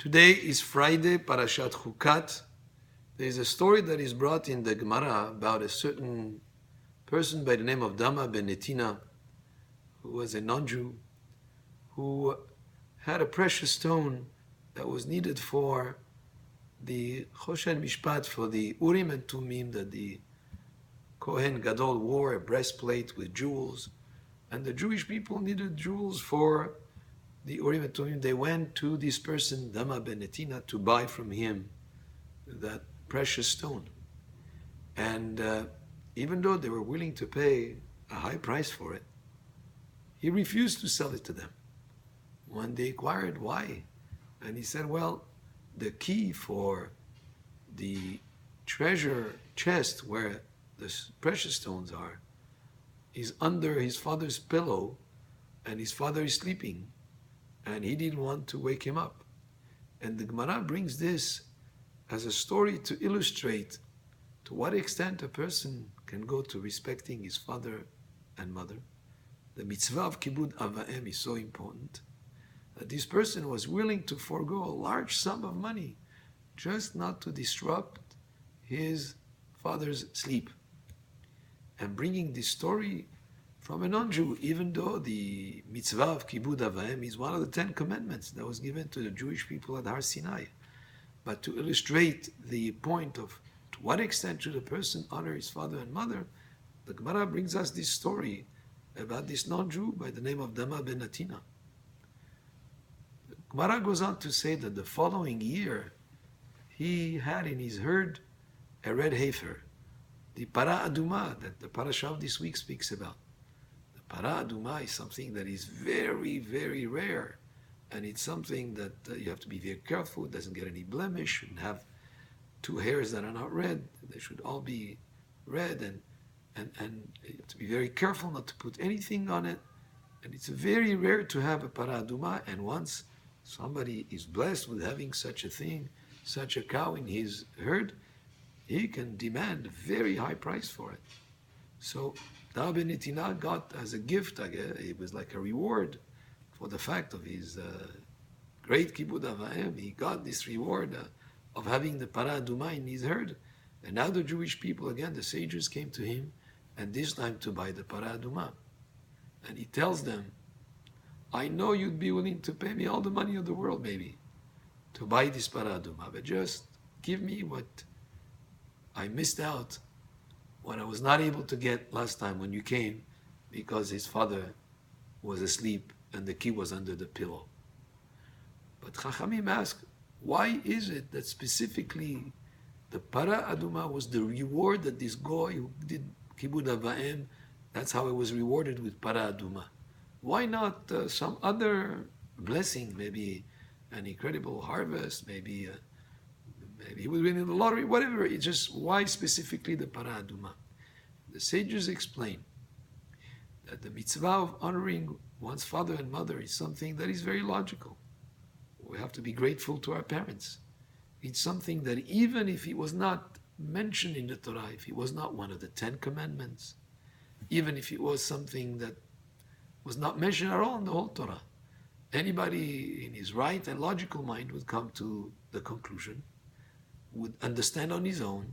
Today is Friday, Parashat Chukat. There is a story that is brought in the Gemara about a certain person by the name of Dama ben Netina, who was a non-Jew, who had a precious stone that was needed for the Choshen Mishpat, for the Urim and Tumim that the Kohen Gadol wore, a breastplate with jewels, and the Jewish people needed jewels for the Urim and Tumim. They went to this person, Dama ben Netina, to buy from him that precious stone. And even though they were willing to pay a high price for it, he refused to sell it to them. When they inquired why, and he said, well, the key for the treasure chest where the precious stones are is under his father's pillow, and his father is sleeping, and he didn't want to wake him up. And the Gemara brings this as a story to illustrate to what extent a person can go to respecting his father and mother. The mitzvah of kibud avaim is so important that this person was willing to forego a large sum of money just not to disrupt his father's sleep. And bringing this story from a non-Jew, even though the mitzvah of kibud avaim is one of the 10 commandments that was given to the Jewish people at Har Sinai. But to illustrate the point of to what extent should a person honor his father and mother, the Gemara brings us this story about this non-Jew by the name of Dama ben Netina. The Gemara goes on to say that the following year he had in his herd a red heifer, the para aduma that the parasha of this week speaks about. The para aduma is something that is very, very rare. And it's something that you have to be very careful. It doesn't get any blemish. Shouldn't have two hairs that are not red. They should all be red. And you have to be very careful not to put anything on it. And it's very rare to have a para aduma. And once somebody is blessed with having such a thing, such a cow in his herd, he can demand a very high price for it. So Dama ben Netina got as a gift, I guess, it was like a reward for the fact of his great kibud avaim. He got this reward of having the para aduma in his herd. And now the Jewish people, again, the sages came to him, and this time to buy the para aduma. And he tells them, I know you'd be willing to pay me all the money of the world, maybe, to buy this para aduma, but just give me what I missed out, what I was not able to get last time when you came, because his father was asleep and the key was under the pillow. But Chachamim ask, why is it that specifically the para aduma was the reward that this goy who did kibud avaim, that's how it was rewarded with para aduma? Why not some other blessing, maybe an incredible harvest, maybe he would win in the lottery, whatever. It's just why specifically the para aduma? The sages explain that the mitzvah of honoring one's father and mother is something that is very logical. We have to be grateful to our parents. It's something that even if it was not mentioned in the Torah, if it was not one of the 10 commandments, even if it was something that was not mentioned at all in the whole Torah, anybody in his right and logical mind would come to the conclusion, would understand on his own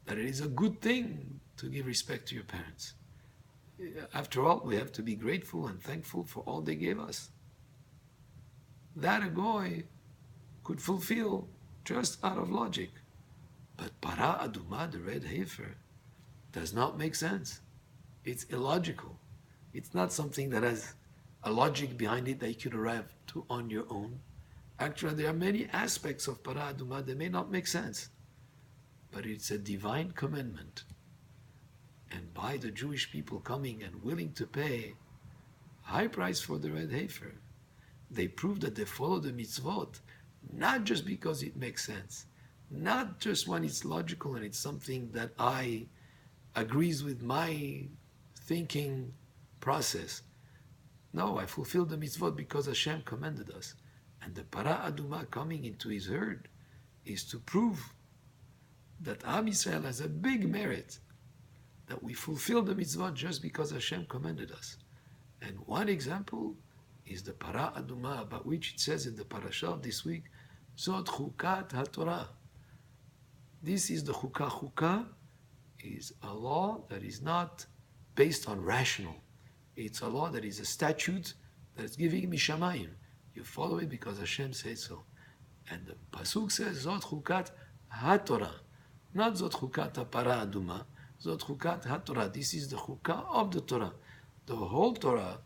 that it is a good thing to give respect to your parents. After all, we have to be grateful and thankful for all they gave us. That a goy could fulfill just out of logic. But para aduma, the red heifer, does not make sense. It's illogical. It's not something that has a logic behind it that you could arrive to on your own. Actually, there are many aspects of para aduma that may not make sense. But it's a divine commandment. And by the Jewish people coming and willing to pay a high price for the red heifer, they prove that they follow the mitzvot, not just because it makes sense, not just when it's logical and it's something that I agrees with my thinking process. No, I fulfill the mitzvot because Hashem commanded us. And the para aduma coming into his herd is to prove that Am Yisrael has a big merit, that we fulfill the mitzvah just because Hashem commanded us. And one example is the para aduma, about which it says in the parasha of this week, Zot Chukat HaTorah. This is the Chukah. Chukah is a law that is not based on rational. It's a law that is a statute that is giving mishamayim. You follow it because Hashem said so. And the Pasuk says, Zot Chukat HaTorah. Not Zot Chukat HaPara Aduma. Zot Chukat HaTorah. This is the Chukah of the Torah. The whole Torah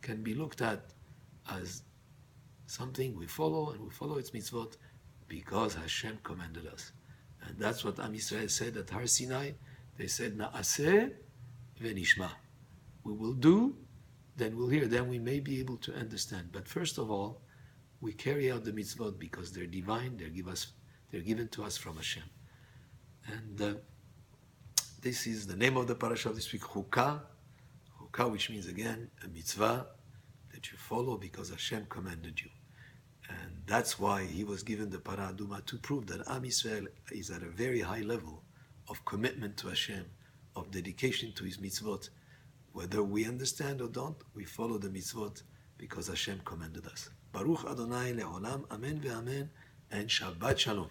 can be looked at as something we follow, and we follow its mitzvot because Hashem commanded us. And that's what Am Yisrael said at Har Sinai. They said, Na'aseh v'nishma. We will do, then we'll hear, then we may be able to understand. But first of all, we carry out the mitzvot because they're divine, they're given to us from Hashem. And this is the name of the parasha of this week, Chukah. Chukah, which means again, a mitzvah that you follow because Hashem commanded you. And that's why he was given the Para Aduma, to prove that Am Yisrael is at a very high level of commitment to Hashem, of dedication to his mitzvot. Whether we understand or don't, we follow the mitzvot because Hashem commanded us. Baruch Adonai le'olam, amen ve'amen, and Shabbat Shalom.